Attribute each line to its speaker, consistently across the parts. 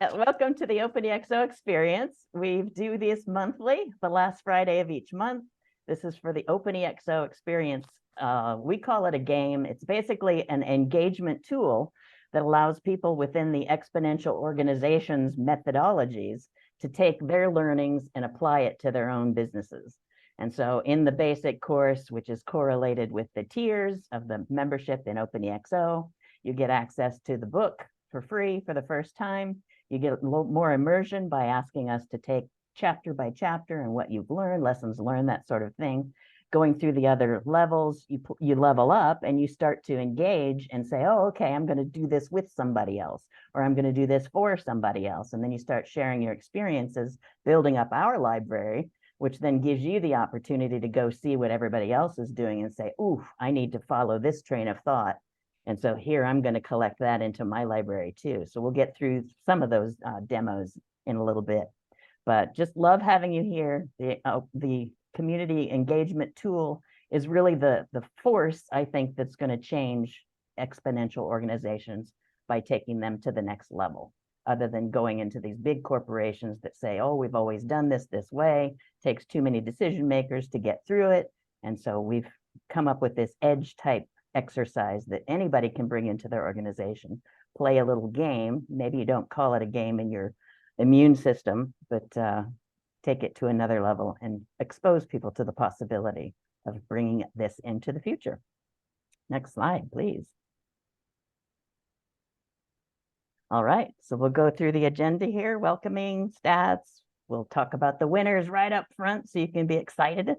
Speaker 1: welcome to the OpenExO Experience. We do this monthly, the last Friday of each month. This is for the OpenExO Experience. We call it a game. It's basically an engagement tool that allows people within the Exponential Organizations methodologies to take their learnings and apply it to their own businesses. And so in the basic course, which is correlated with the tiers of the membership in OpenExO, you get access to the book for free for the first time. You get a little more immersion by asking us to take chapter by chapter and what you've learned, lessons learned, that sort of thing. Going through the other levels, you level up and you start to engage and say, oh, okay, I'm going to do this with somebody else, or I'm going to do this for somebody else. And then you start sharing your experiences, building up our library, which then gives you the opportunity to go see what everybody else is doing and say, ooh, I need to follow this train of thought. And so here I'm going to collect that into my library too. So we'll get through some of those demos in a little bit, but just love having you here. The community engagement tool is really the force, I think, that's going to change exponential organizations by taking them to the next level, other than going into these big corporations that say, oh, we've always done this way, takes too many decision makers to get through it. And so we've come up with this edge type exercise that anybody can bring into their organization, play a little game. Maybe you don't call it a game in your immune system, but take it to another level and expose people to the possibility of bringing this into the future. Next slide, please. All right, so we'll go through the agenda here, welcoming, stats. We'll talk about the winners right up front so you can be excited.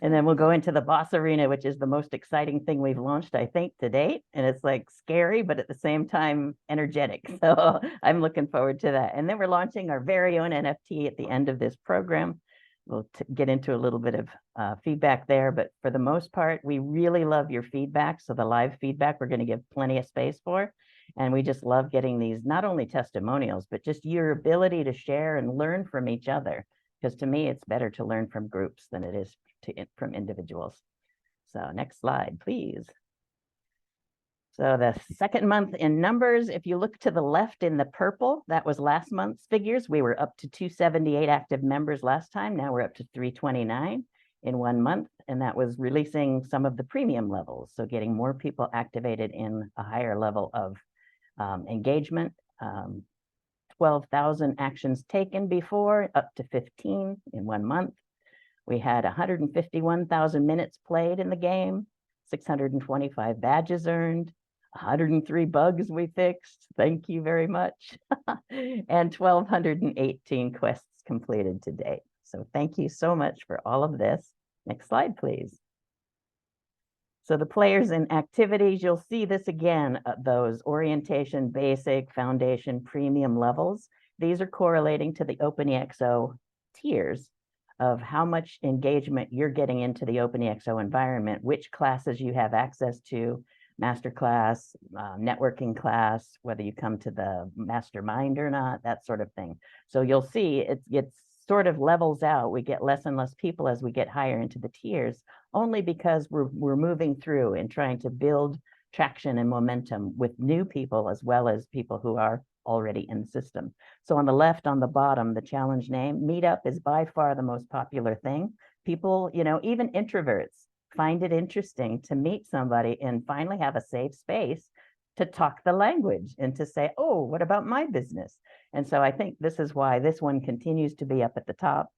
Speaker 1: And then we'll go into the boss arena, which is the most exciting thing we've launched, I think, to date. And it's like scary, but at the same time, energetic. So I'm looking forward to that. And then we're launching our very own NFT at the end of this program. We'll get into a little bit of feedback there, but for the most part, we really love your feedback. So the live feedback, we're going to give plenty of space for. And we just love getting these, not only testimonials, but just your ability to share and learn from each other. Because to me, it's better to learn from groups than it is from individuals. So next slide, please. So the second month in numbers, if you look to the left in the purple, that was last month's figures. We were up to 278 active members last time. Now we're up to 329 in 1 month. And that was releasing some of the premium levels. So getting more people activated in a higher level of engagement. 12,000 actions taken before, up to 15 in 1 month. We had 151,000 minutes played in the game, 625 badges earned, 103 bugs we fixed. Thank you very much. And 1,218 quests completed to date. So thank you so much for all of this. Next slide, please. So the players and activities, you'll see this again, those orientation, basic, foundation, premium levels. These are correlating to the OpenExO tiers of how much engagement you're getting into the OpenExO environment, which classes you have access to, master class, networking class, whether you come to the mastermind or not, that sort of thing. So you'll see it sort of levels out. We get less and less people as we get higher into the tiers, only because we're moving through and trying to build traction and momentum with new people as well as people who are already in the system. So on the left, on the bottom, the challenge name, Meetup is by far the most popular thing. People, even introverts find it interesting to meet somebody and finally have a safe space to talk the language and to say, oh, what about my business? And so I think this is why this one continues to be up at the top.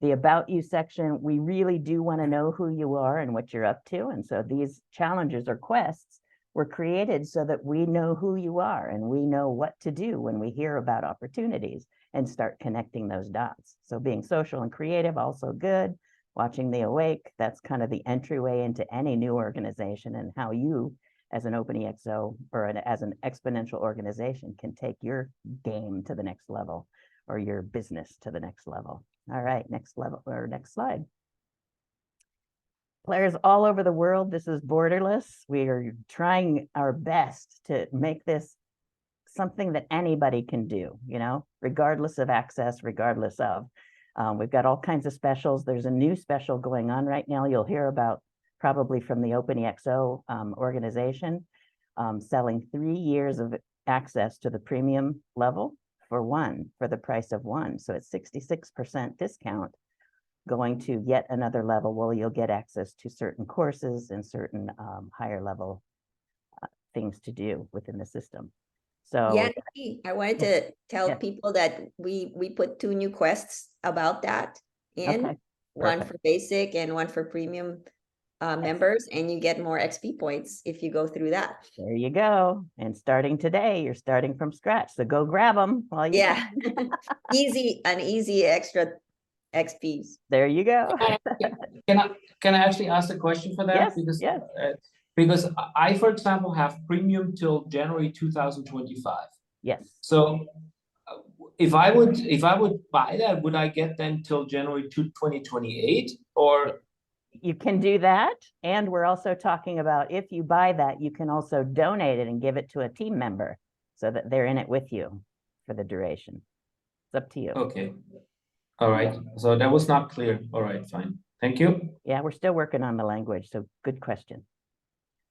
Speaker 1: The About You section, we really do want to know who you are and what you're up to. And so these challenges or quests were created so that we know who you are and we know what to do when we hear about opportunities and start connecting those dots. So being social and creative, also good. Watching the Awake, that's kind of the entryway into any new organization and how you as an OpenExO or as an exponential organization can take your game to the next level or your business to the next level. All right, next level or next slide. Players all over the world, this is borderless. We are trying our best to make this something that anybody can do, regardless of access, regardless of. We've got all kinds of specials. There's a new special going on right now. You'll hear about probably from the OpenExO organization, selling 3 years of access to the premium level for one, for the price of one. So it's 66% discount going to yet another level. Well, you'll get access to certain courses and certain higher level things to do within the system. So
Speaker 2: yeah, Nikki, I wanted to tell
Speaker 1: yeah.
Speaker 2: people that we put 2 new quests about that in,
Speaker 1: Okay,
Speaker 2: one
Speaker 1: perfect.
Speaker 2: for basic and one for premium members, and you get more XP points if you go through that.
Speaker 1: There you go. And starting today, you're starting from scratch. So go grab them while you
Speaker 2: Yeah,
Speaker 1: can.
Speaker 2: an easy extra XPs.
Speaker 1: There you go.
Speaker 3: Can I actually ask a question for that?
Speaker 1: Yes.
Speaker 3: Because I, for example, have premium till January 2025.
Speaker 1: Yes.
Speaker 3: So if I would buy that, would I get then till January 2028 or?
Speaker 1: You can do that. And we're also talking about if you buy that, you can also donate it and give it to a team member so that they're in it with you for the duration. It's up to you.
Speaker 3: Okay. All right. So that was not clear. All right, fine. Thank you.
Speaker 1: Yeah, we're still working on the language. So good question.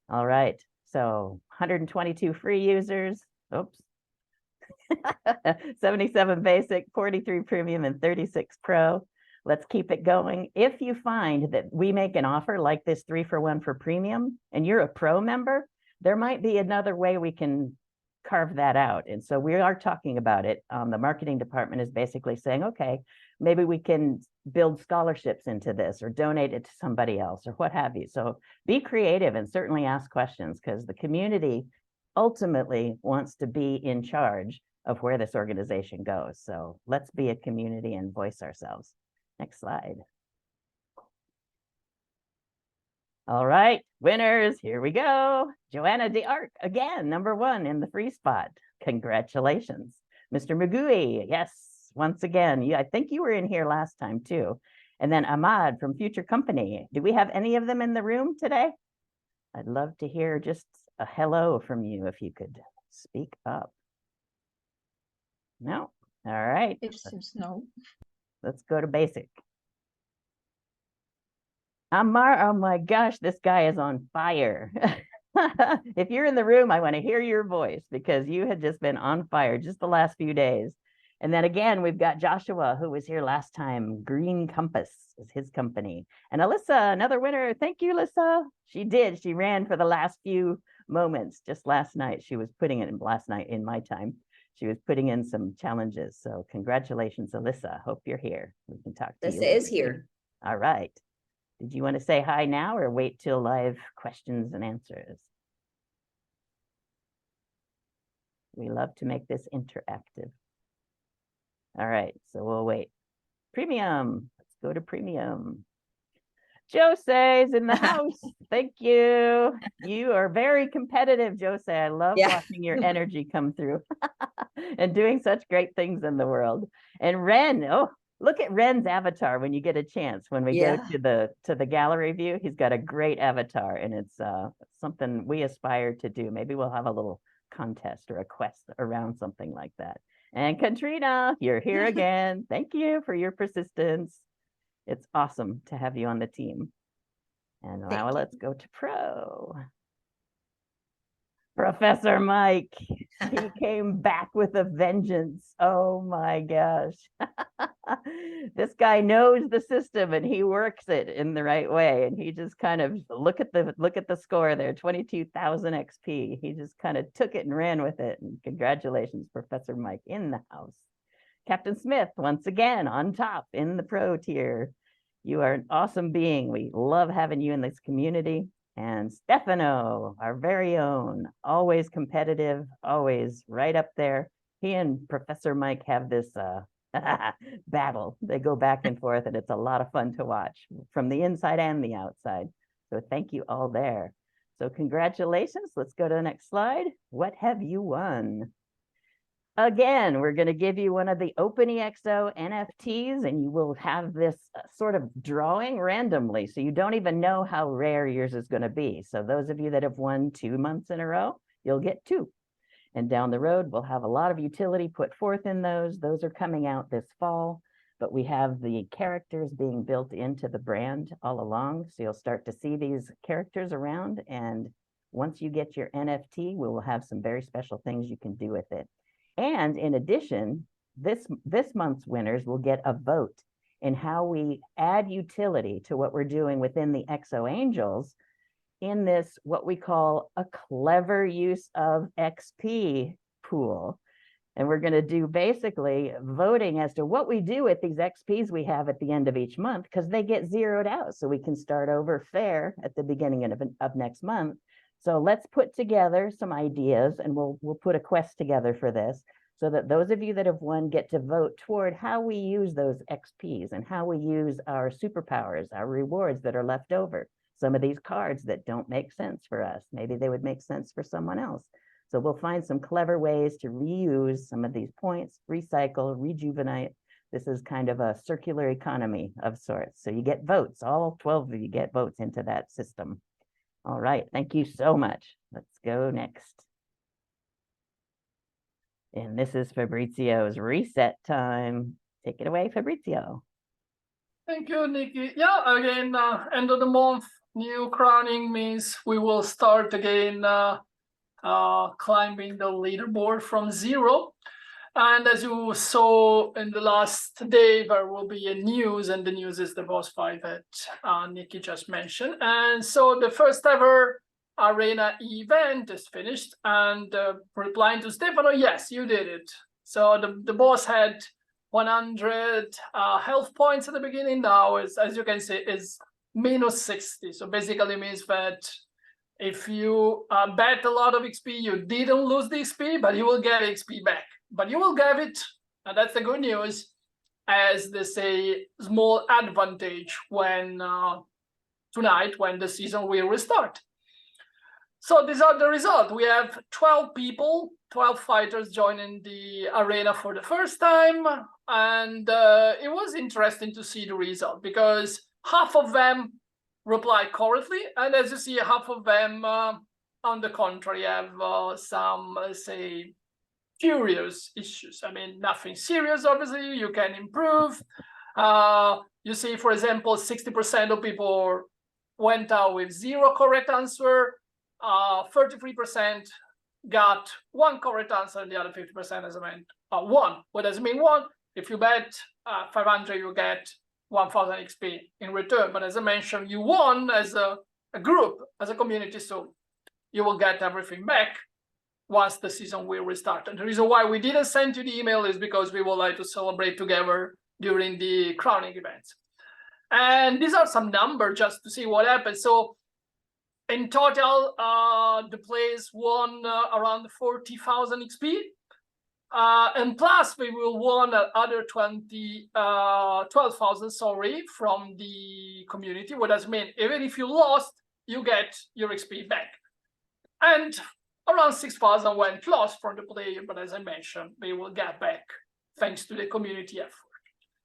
Speaker 1: All right. So 122 free users. Oops. 77 basic, 43 premium, and 36 pro. Let's keep it going. If you find that we make an offer like this 3-for-1 for premium and you're a pro member, there might be another way we can carve that out. And so we are talking about it. The marketing department is basically saying, okay, maybe we can build scholarships into this or donate it to somebody else or what have you. So be creative and certainly ask questions because the community ultimately wants to be in charge of where this organization goes. So let's be a community and voice ourselves. Next slide. All right, winners, here we go. Joanna DeArc, again, #1 in the free spot. Congratulations. Mr. Magui, yes, once again. I think you were in here last time too. And then Ahmad from Future Company. Do we have any of them in the room today? I'd love to hear just a hello from you if you could speak up. No? All right.
Speaker 4: It seems no.
Speaker 1: Let's go to basic. Ammar, oh my gosh, this guy is on fire. If you're in the room, I want to hear your voice because you had just been on fire just the last few days. And then again, we've got Joshua, who was here last time. Green Compass is his company. And Alyssa, another winner. Thank you, Alyssa. She did. She ran for the last few moments just last night. She was putting it in last night in my time. She was putting in some challenges. So congratulations, Alyssa. Hope you're here. We can talk to you.
Speaker 2: Alyssa is here.
Speaker 1: All right. Did you want to say hi now or wait till live questions and answers? We love to make this interactive. All right, so we'll wait. Premium, let's go to premium. Jose's in the house. Thank you. You are very competitive, Jose. I love watching your energy come through and doing such great things in the world. And Ren, oh, look at Ren's avatar when you get a chance. When we go to the gallery view, he's got a great avatar, and it's something we aspire to do. Maybe we'll have a little contest or a quest around something like that. And Katrina, you're here again. Thank you for your persistence. It's awesome to have you on the team. And now let's go to pro. Professor Mike, he came back with a vengeance. Oh my gosh. This guy knows the system and he works it in the right way. And he just kind of look at the score there, 22,000 XP. He just kind of took it and ran with it. And congratulations, Professor Mike in the house. Captain Smith, once again, on top in the pro tier. You are an awesome being. We love having you in this community. And Stefano, our very own, always competitive, always right up there. He and Professor Mike have this battle. They go back and forth, and it's a lot of fun to watch from the inside and the outside. So thank you all there. So congratulations. Let's go to the next slide. What have you won? Again, we're going to give you one of the OpenExO NFTs, and you will have this sort of drawing randomly. So you don't even know how rare yours is going to be. So those of you that have won 2 months in a row, you'll get 2. And down the road, we'll have a lot of utility put forth in those. Those are coming out this fall, but we have the characters being built into the brand all along. So you'll start to see these characters around. And once you get your NFT, we will have some very special things you can do with it. And in addition, this month's winners will get a vote in how we add utility to what we're doing within the ExO Angels in this, what we call a clever use of XP pool. And we're going to do basically voting as to what we do with these XPs we have at the end of each month, because they get zeroed out so we can start over fair at the beginning of next month. So let's put together some ideas, and we'll put a quest together for this, so that those of you that have won get to vote toward how we use those XPs and how we use our superpowers, our rewards that are left over. Some of these cards that don't make sense for us, maybe they would make sense for someone else. So we'll find some clever ways to reuse some of these points, recycle, rejuvenate. This is kind of a circular economy of sorts. So you get votes, all 12 of you get votes into that system. All right, thank you so much. Let's go next. And this is Fabrizio's reset time. Take it away, Fabrizio.
Speaker 4: Thank you, Nikki. Yeah, again, end of the month, new crowning means we will start again climbing the leaderboard from 0. And as you saw in the last day, there will be a news, and the news is the boss fight that Nikki just mentioned. And so the first ever arena event is finished, and replying to Stefano, yes, you did it. So the boss had 100 health points at the beginning. Now, as you can see, is minus 60. So basically means that if you bet a lot of XP, you didn't lose the XP, but you will get XP back. But you will get it, and that's the good news, as they say, small advantage when tonight, when the season will restart. So these are the results. We have 12 people, 12 fighters joining the arena for the first time. And it was interesting to see the result, because half of them replied correctly. And as you see, half of them, on the contrary, have some, let's say, curious issues. I mean, nothing serious, obviously, you can improve. You see, for example, 60% of people went out with 0 correct answer. 33% got 1 correct answer, and the other 50%, as I meant, 1. What does it mean 1? If you bet 500, you get 1,000 XP in return. But as I mentioned, you won as a group, as a community, so you will get everything back once the season will restart. And the reason why we didn't send you the email is because we would like to celebrate together during the crowning events. And these are some numbers just to see what happens. So in total, the players won around 40,000 XP. And plus, we will won other 12,000, sorry, from the community. What does it mean? Even if you lost, you get your XP back. And around 6,000 went lost from the player, but as I mentioned, they will get back thanks to the community effort.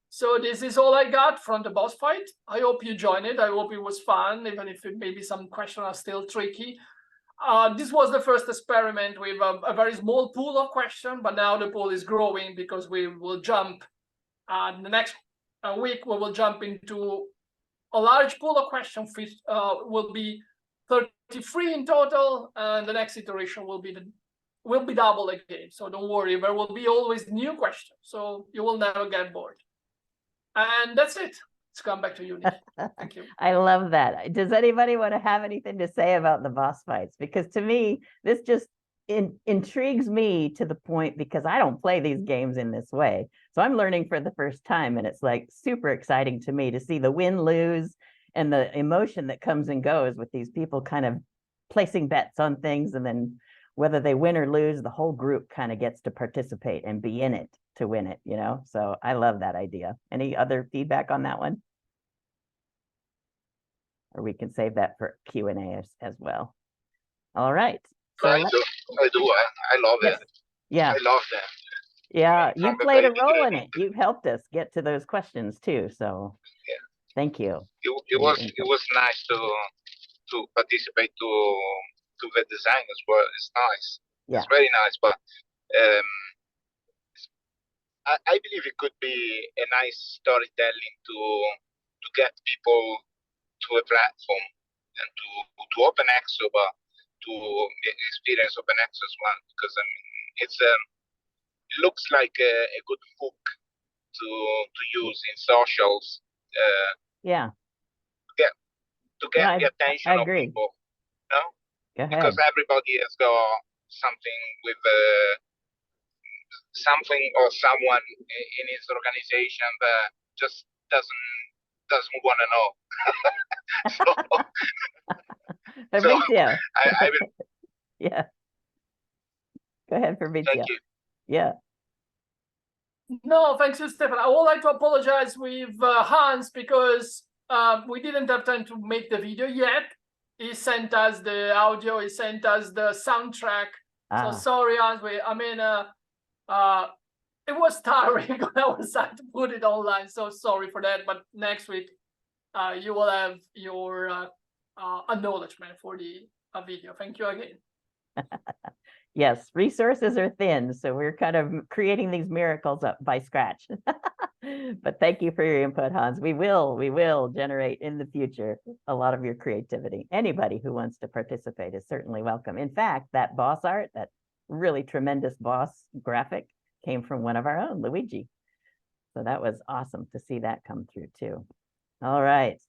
Speaker 4: So this is all I got from the boss fight. I hope you joined it. I hope it was fun, even if maybe some questions are still tricky. This was the first experiment with a very small pool of questions, but now the pool is growing because we will jump, the next week, we will jump into a large pool of questions, which will be 33 in total, and the next iteration will be double again. So don't worry, there will be always new questions, so you will never get bored. And that's it. Let's come back to you, Nikki. Thank you.
Speaker 1: I love that. Does anybody want to have anything to say about the boss fights? Because to me, this just intrigues me to the point, because I don't play these games in this way. So I'm learning for the first time, and it's like super exciting to me to see the win-lose and the emotion that comes and goes with these people kind of placing bets on things, and then whether they win or lose, the whole group kind of gets to participate and be in it to win it, you know? So I love that idea. Any other feedback on that one? Or we can save that for Q&A as well. All right. So
Speaker 5: I do. I love
Speaker 1: yes.
Speaker 5: it.
Speaker 1: Yeah.
Speaker 5: I love that.
Speaker 1: Yeah,
Speaker 5: From
Speaker 1: you
Speaker 5: the
Speaker 1: played a
Speaker 5: very
Speaker 1: role in
Speaker 5: beginning.
Speaker 1: it. You've helped us get to those questions too. So
Speaker 5: Yeah.
Speaker 1: thank you.
Speaker 5: It was nice to participate to the design as well. It's nice.
Speaker 1: Yeah.
Speaker 5: It's very nice, but I believe it could be a nice storytelling to get people to a platform and to OpenExO, but to experience OpenExO as well, because I mean looks like a good hook to use in socials
Speaker 1: Yeah,
Speaker 5: to get
Speaker 1: no,
Speaker 5: the attention
Speaker 1: I
Speaker 5: of
Speaker 1: agree.
Speaker 5: people. No,
Speaker 1: Go
Speaker 5: because
Speaker 1: ahead.
Speaker 5: everybody has got something with something or someone in his organization that just doesn't want to know. So
Speaker 1: Fabrizio,
Speaker 5: I will
Speaker 1: yeah, go ahead,
Speaker 5: thank
Speaker 1: Fabrizio.
Speaker 5: you.
Speaker 1: Yeah,
Speaker 4: No, thanks to Stefan. I would like to apologize with Hans because we didn't have time to make the video yet. He sent us the audio, he sent us the soundtrack. So sorry, Hans. It was tiring when I was trying to put it online. So sorry for that. But next week, you will have your acknowledgement for the video. Thank you again.
Speaker 1: yes, resources are thin, so we're kind of creating these miracles up by scratch. But thank you for your input, Hans. We will generate in the future a lot of your creativity. Anybody who wants to participate is certainly welcome. In fact, that boss art, that really tremendous boss graphic, came from one of our own, Luigi. So that was awesome to see that come through too. All right.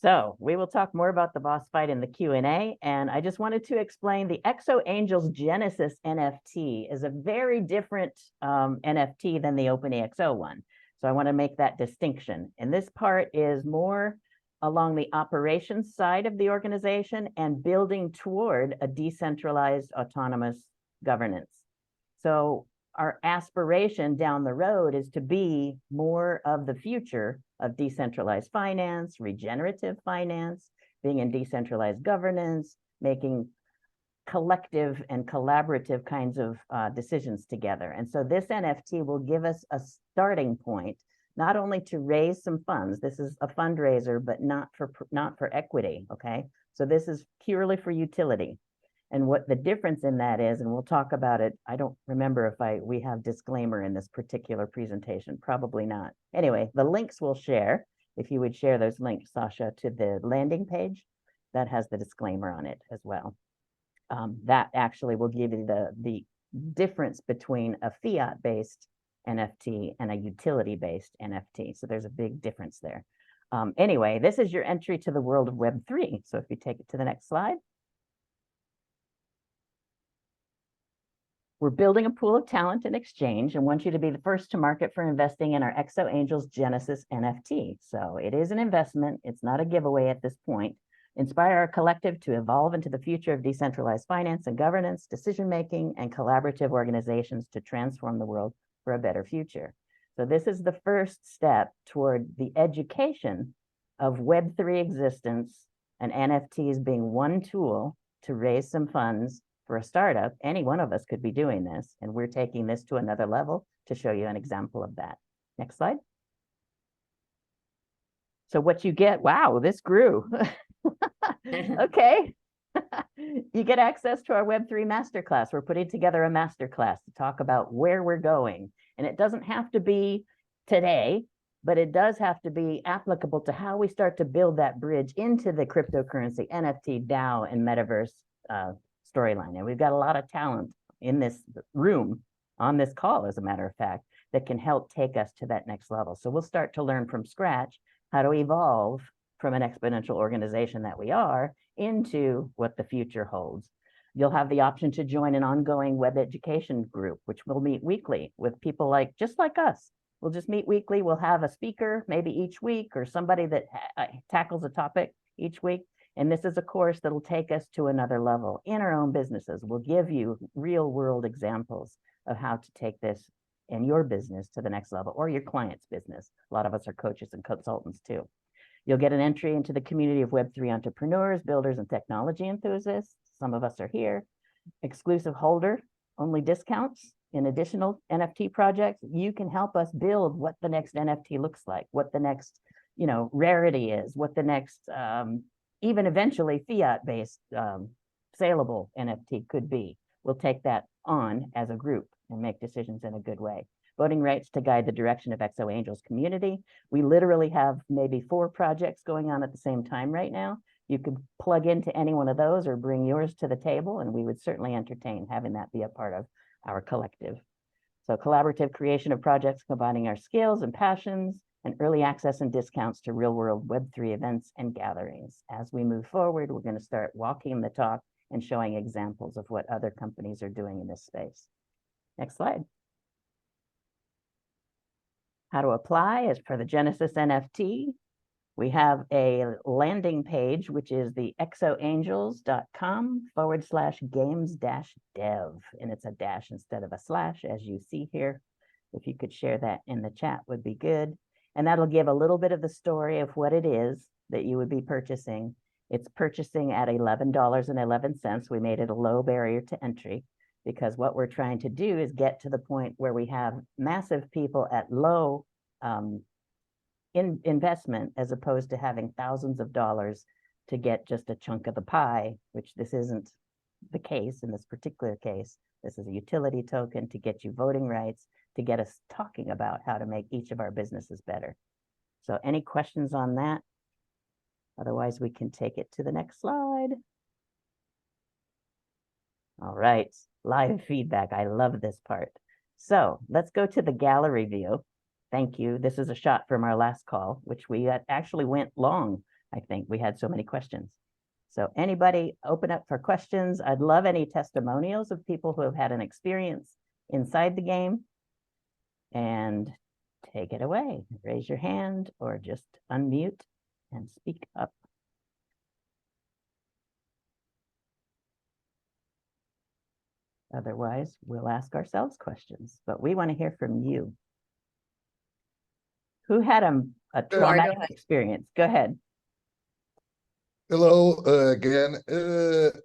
Speaker 1: So we will talk more about the boss fight in the Q&A, and I just wanted to explain the ExO Angels Genesis NFT is a very different NFT than the OpenExO one. So I want to make that distinction. And this part is more along the operations side of the organization and building toward a decentralized autonomous governance. So our aspiration down the road is to be more of the future of decentralized finance, regenerative finance, being in decentralized governance, making collective and collaborative kinds of decisions together. And so this NFT will give us a starting point, not only to raise some funds. This is a fundraiser, but not for equity, okay? So this is purely for utility. And what the difference in that is, and we'll talk about it. I don't remember if we have disclaimer in this particular presentation, probably not. Anyway, the links we'll share, if you would share those links, Sasha, to the landing page that has the disclaimer on it as well. That actually will give you the difference between a fiat-based NFT and a utility-based NFT. So there's a big difference there. Anyway, this is your entry to the world of Web3. So if you take it to the next slide. We're building a pool of talent and exchange and want you to be the first to market for investing in our ExO Angels Genesis NFT. So it is an investment. It's not a giveaway at this point. Inspire our collective to evolve into the future of decentralized finance and governance, decision-making, and collaborative organizations to transform the world for a better future. So this is the first step toward the education of Web3 existence and NFTs being one tool to raise some funds for a startup. Any one of us could be doing this, and we're taking this to another level to show you an example of that. Next slide. So what you get, wow, this grew. Okay. You get access to our Web3 masterclass. We're putting together a masterclass to talk about where we're going. And it doesn't have to be today, but it does have to be applicable to how we start to build that bridge into the cryptocurrency, NFT, DAO, and metaverse storyline. And we've got a lot of talent in this room on this call, as a matter of fact, that can help take us to that next level. So we'll start to learn from scratch how to evolve from an exponential organization that we are into what the future holds. You'll have the option to join an ongoing web education group, which will meet weekly with people just like us. We'll just meet weekly. We'll have a speaker maybe each week or somebody that tackles a topic each week. And this is a course that'll take us to another level in our own businesses. We'll give you real world examples of how to take this in your business to the next level, or your client's business. A lot of us are coaches and consultants too. You'll get an entry into the community of Web3 entrepreneurs, builders, and technology enthusiasts. Some of us are here. Exclusive holder only discounts in additional NFT projects. You can help us build what the next NFT looks like, what the next, rarity is, what the next, even eventually fiat-based saleable NFT could be. We'll take that on as a group and make decisions in a good way. Voting rights to guide the direction of ExO Angels community. We literally have maybe 4 projects going on at the same time right now. You could plug into any one of those or bring yours to the table, and we would certainly entertain having that be a part of our collective. So collaborative creation of projects combining our skills and passions, and early access and discounts to real-world Web3 events and gatherings. As we move forward, we're going to start walking the talk and showing examples of what other companies are doing in this space. Next slide. How to apply is for the Genesis NFT. We have a landing page, which is the exoangels.com/games-dev, and it's a dash instead of a slash, as you see here. If you could share that in the chat would be good. And that'll give a little bit of the story of what it is that you would be purchasing. It's purchasing at $11.11. We made it a low barrier to entry because what we're trying to do is get to the point where we have massive people at low investment, as opposed to having thousands of dollars to get just a chunk of the pie, which this isn't the case in this particular case. This is a utility token to get you voting rights, to get us talking about how to make each of our businesses better. So any questions on that? Otherwise, we can take it to the next slide. All right, live feedback. I love this part. So let's go to the gallery view. Thank you. This is a shot from our last call, which we actually went long. I think we had so many questions. So anybody open up for questions? I'd love any testimonials of people who have had an experience inside the game. And take it away. Raise your hand or just unmute and speak up. Otherwise, we'll ask ourselves questions, but we want to hear from you. Who had a traumatic experience? Go ahead.
Speaker 6: Hello again.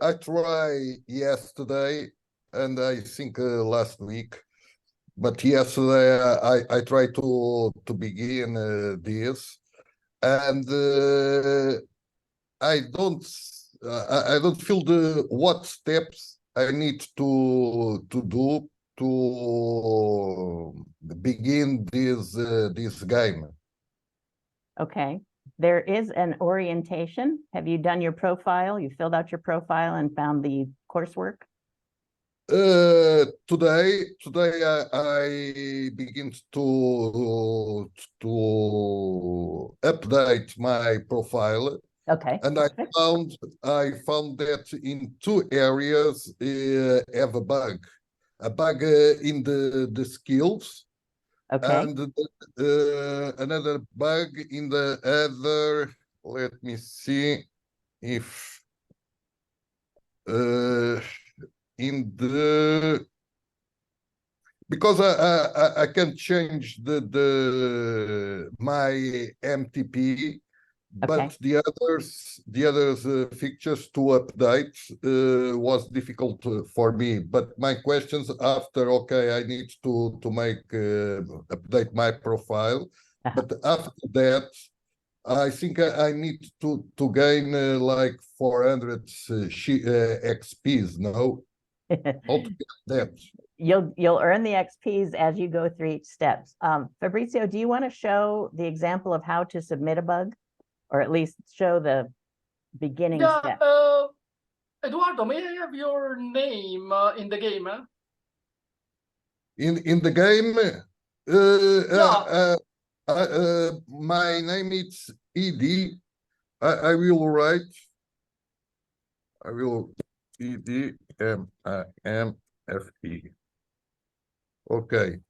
Speaker 6: I tried yesterday and I think last week, but yesterday I tried to begin this, and I don't feel what steps I need to do to begin this game.
Speaker 1: Okay. There is an orientation. Have you done your profile? You filled out your profile and found the coursework?
Speaker 6: Today I begin to update my profile.
Speaker 1: Okay.
Speaker 6: And I found that in 2 areas have a bug in the skills.
Speaker 1: Okay.
Speaker 6: And another bug in the other. Let me see if in the, because I can change my MTP, but the others fixtures to update was difficult for me. But my questions after, okay, I need to make update my profile, but after that, I think I need to gain like 400 XPs. No, how to get that?
Speaker 1: You'll earn the XPs as you go through each steps. Fabrizio, do you want to show the example of how to submit a bug? Or at least show the beginning step.
Speaker 4: Eduardo, may I have your name in the game?
Speaker 6: In the game, my name is ED. I will write. I will EDMIMFE. Okay.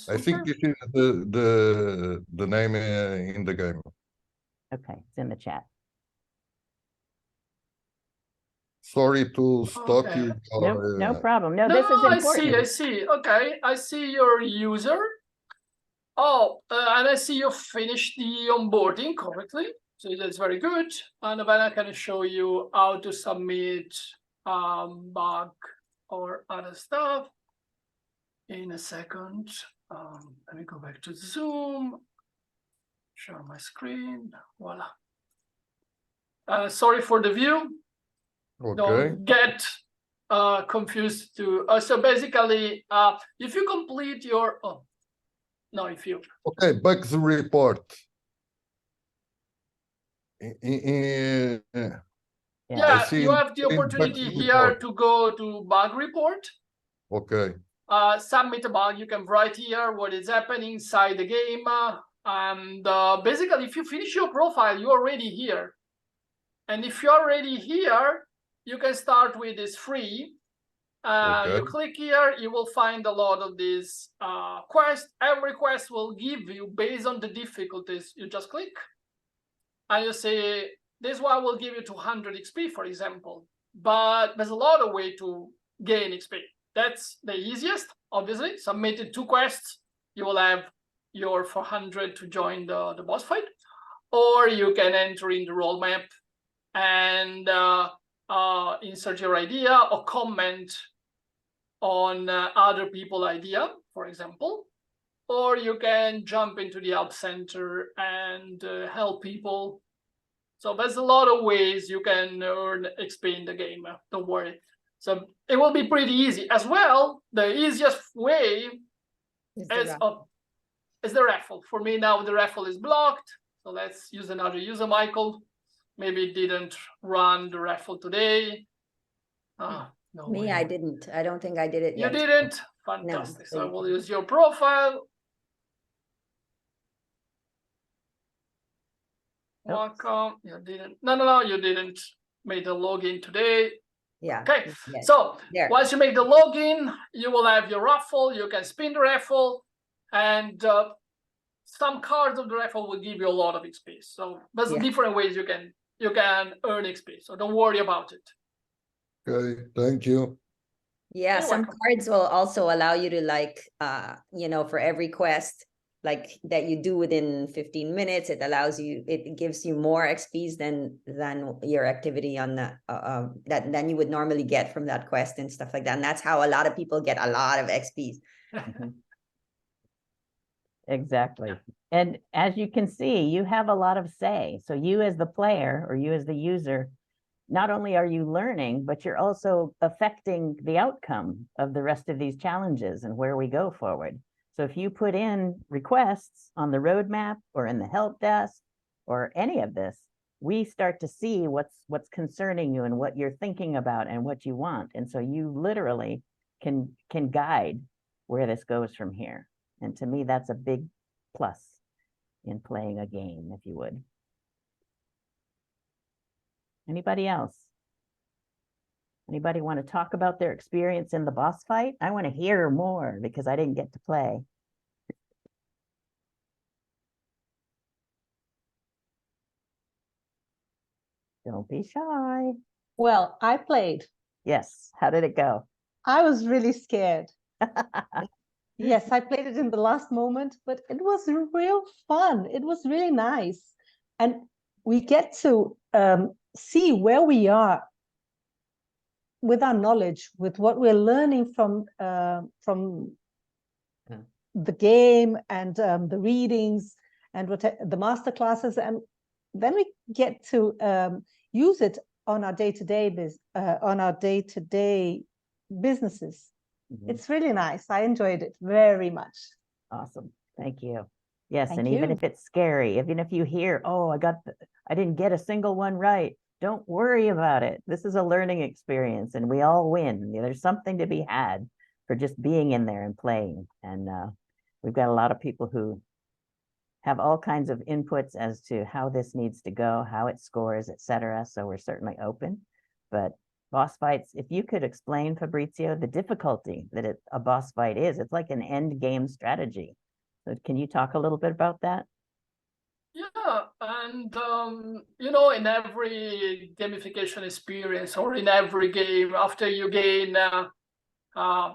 Speaker 6: I think this is the name in the game.
Speaker 1: Okay, it's in the chat.
Speaker 6: Sorry to stop you.
Speaker 1: No problem. No, this is important.
Speaker 4: I see. Okay, I see your user. Oh, and I see you finished the onboarding correctly. So that's very good. And then I can show you how to submit bug or other stuff in a second. Let me go back to Zoom, share my screen, voila. Sorry for the view.
Speaker 6: Okay.
Speaker 4: Don't get confused too. So basically, if you complete your,
Speaker 6: Okay, bugs report.
Speaker 4: Yeah,
Speaker 6: see
Speaker 4: you have the
Speaker 6: in bug
Speaker 4: opportunity here
Speaker 6: report.
Speaker 4: to go to bug report.
Speaker 6: Okay,
Speaker 4: Submit a bug. You can write here what is happening inside the game. And basically, if you finish your profile, you're already here. And if you're already here, you can start with this free.
Speaker 6: Okay.
Speaker 4: You click here, you will find a lot of these quests. Every quest will give you, based on the difficulties, you just click. And you say, this one will give you 200 XP, for example. But there's a lot of way to gain XP. That's the easiest, obviously. Submitted 2 quests, you will have your 400 to join the boss fight. Or you can enter in the role map and insert your idea or comment on other people's idea, for example. Or you can jump into the help center and help people. So there's a lot of ways you can earn XP in the game, don't worry. So it will be pretty easy. As well, the easiest way is the raffle. For me now, the raffle is blocked. So let's use another user, Michael. Maybe it didn't run the raffle today. No
Speaker 2: Me,
Speaker 4: way.
Speaker 2: I didn't. I don't think I did it
Speaker 4: You
Speaker 2: yet.
Speaker 4: didn't? Fantastic.
Speaker 2: No,
Speaker 4: So I
Speaker 2: thank
Speaker 4: will
Speaker 2: you.
Speaker 4: use your profile. Welcome. You didn't. No, you didn't make the login today.
Speaker 2: Yeah.
Speaker 4: Okay.
Speaker 2: yes.
Speaker 4: So
Speaker 2: There.
Speaker 4: once you make the login, you will have your raffle. You can spin the raffle, and some cards of the raffle will give you a lot of XP. So there's
Speaker 2: Yeah.
Speaker 4: different ways you can earn XP. So don't worry about it.
Speaker 6: okay, thank you.
Speaker 2: Yeah,
Speaker 4: You're
Speaker 2: some
Speaker 4: welcome.
Speaker 2: cards will also allow you to like, for every quest like that you do within 15 minutes, it allows you, it gives you more XPs than your activity on the than you would normally get from that quest and stuff like that. And that's how a lot of people get a lot of XPs.
Speaker 1: Exactly. And as you can see, you have a lot of say. So you as the player or you as the user, not only are you learning, but you're also affecting the outcome of the rest of these challenges and where we go forward. So if you put in requests on the roadmap or in the help desk or any of this, we start to see what's concerning you and what you're thinking about and what you want. And so you literally can guide where this goes from here. And to me, that's a big plus in playing a game, if you would. Anybody else? Anybody want to talk about their experience in the boss fight? I want to hear more because I didn't get to play. Don't be shy.
Speaker 7: Well, I played.
Speaker 1: Yes. How did it go?
Speaker 7: I was really scared. Yes, I played it in the last moment, but it was real fun. It was really nice. And we get to see where we are with our knowledge, with what we're learning from the game and the readings and the master classes. And then we get to use it on our day-to-day businesses. It's really nice. I enjoyed it very much.
Speaker 1: Awesome. Thank you. Yes,
Speaker 7: Thank
Speaker 1: and even
Speaker 7: you.
Speaker 1: if it's scary, even if you hear, oh, I didn't get a single one right, don't worry about it. This is a learning experience and we all win. There's something to be had for just being in there and playing. And we've got a lot of people who have all kinds of inputs as to how this needs to go, how it scores, etc. So we're certainly open. But boss fights, if you could explain, Fabrizio, the difficulty that a boss fight is, it's like an end game strategy. So can you talk a little bit about that?
Speaker 4: Yeah, and in every gamification experience or in every game, after you gain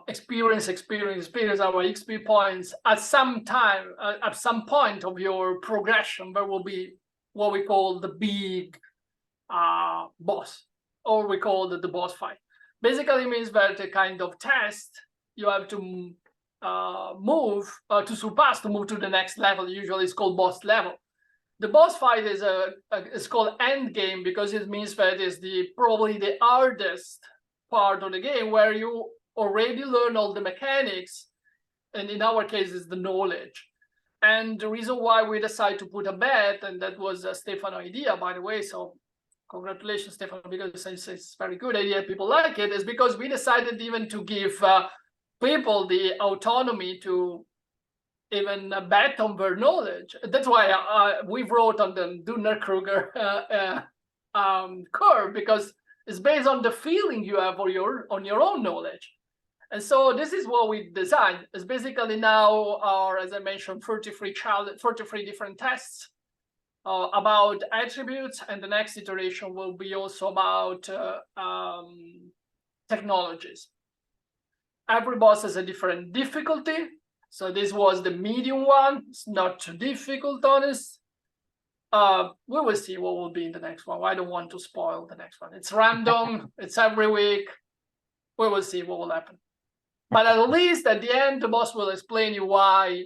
Speaker 4: experience our XP points, at some time, at some point of your progression, there will be what we call the big boss, or we call it the boss fight. Basically means that a kind of test you have to move to the next level. Usually it's called boss level. The boss fight is it's called end game because it means that is probably the hardest part of the game where you already learn all the mechanics, and in our case is the knowledge. And the reason why we decided to put a bet, and that was Stefano's idea, by the way, so congratulations, Stefan, because it's a very good idea. People like it, is because we decided even to give people the autonomy to even bet on their knowledge. That's why we wrote on the Dunner-Kruger curve, because it's based on the feeling you have on your own knowledge. And so this is what we designed. It's basically now, as I mentioned, 33 different tests about attributes, and the next iteration will be also about technologies. Every boss has a different difficulty. So this was the medium one. It's not too difficult, honest. We will see what will be in the next one. I don't want to spoil the next one. It's random. It's every week. We will see what will happen. But at least at the end, the boss will explain you why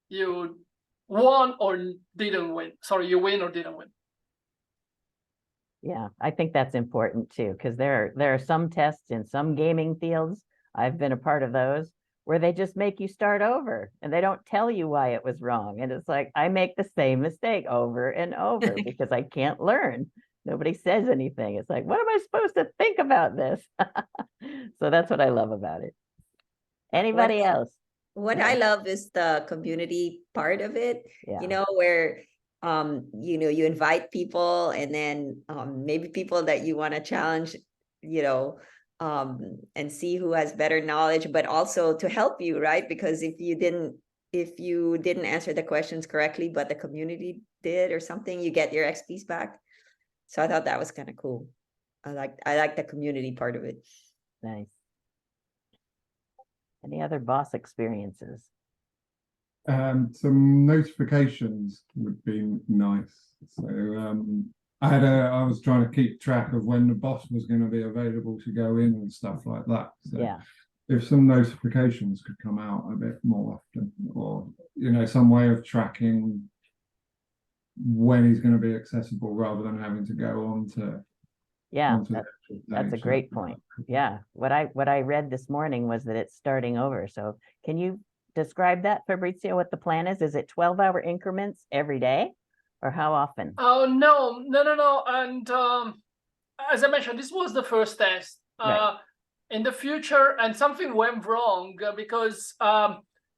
Speaker 4: you won or didn't win. Sorry, you win or didn't win.
Speaker 1: Yeah, I think that's important too, because there are some tests in some gaming fields, I've been a part of those, where they just make you start over and they don't tell you why it was wrong. And it's like, I make the same mistake over and over because I can't learn. Nobody says anything. It's like, what am I supposed to think about this? So that's what I love about it. Anybody else?
Speaker 2: What I love is the community part of it,
Speaker 1: Yeah.
Speaker 2: you know, where you invite people, and then maybe people that you want to challenge, and see who has better knowledge, but also to help you, right? Because if you didn't answer the questions correctly, but the community did or something, you get your XPs back. So I thought that was kind of cool. I like the community part of it.
Speaker 1: Nice. Any other boss experiences?
Speaker 8: Some notifications would be nice. So I was trying to keep track of when the boss was going to be available to go in and stuff like that. So
Speaker 1: Yeah.
Speaker 8: if some notifications could come out a bit more often, or some way of tracking when he's going to be accessible rather than having to go on to that's
Speaker 1: a great point. Yeah, what I read this morning was that it's starting over. So can you describe that, Fabrizio, what the plan is? Is it 12-hour increments every day, or how often?
Speaker 4: Oh, no. And as I mentioned, this was the first test.
Speaker 1: Right.
Speaker 4: In the future, and something went wrong, because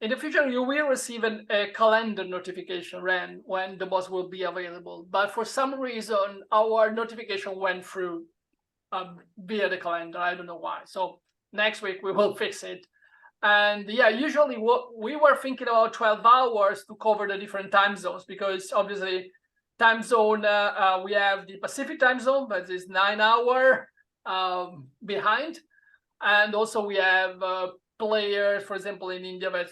Speaker 4: in the future, you will receive a calendar notification when the boss will be available. But for some reason, our notification went through via the calendar. I don't know why. So next week, we will fix it. And yeah, usually what we were thinking about 12 hours to cover the different time zones, because obviously time zone, we have the Pacific time zone, but it's 9 hour behind. And also we have players, for example, in India, that